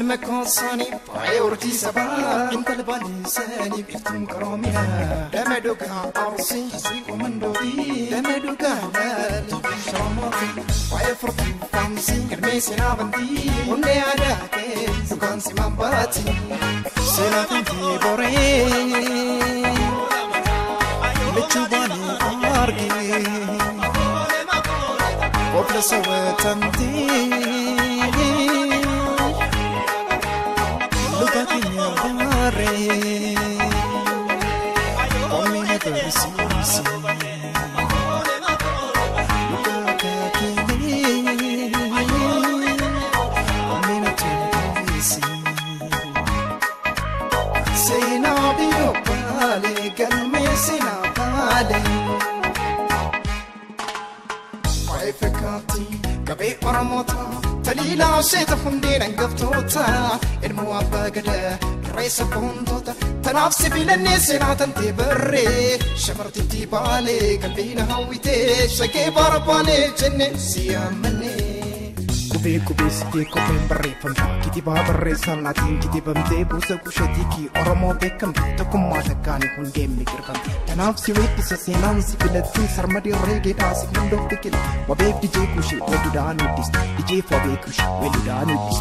المكوساني بايورتي سبا انت الباليساني بيفتم كروميا دمدوكا عرسي ومن دوري دمدوكا لا شرموتي بايفرتي فانسي كرميسي نابندي وني عداكي سكان سيمان باتي سيناتي بوري لتشوباني أرقي قبل سواتنتي لغتي يا barree Omina barsiisi Luka kakini Omina tuwisi Sina biyo pale galme sina pale Faifekati kabe oramota Talila seta fundina ngaftuta Ilmu abagada Raisa pondota Tanafsi bilani sinatan tibarre Shamarti tibale Kalbina hawite Shake barabale Jenne siyamane Kube kube siti kube barre Famta kitiba barre Salatin kitibam te Busa kushatiki Oramo bekam Takuma takani hunde mikirkan Tanafsi weti sa sinansi Bilatin sarmadi rege Dasik nandok dikil Wabek DJ kushi Wedudanu dis DJ fabe kushi Wedudanu dis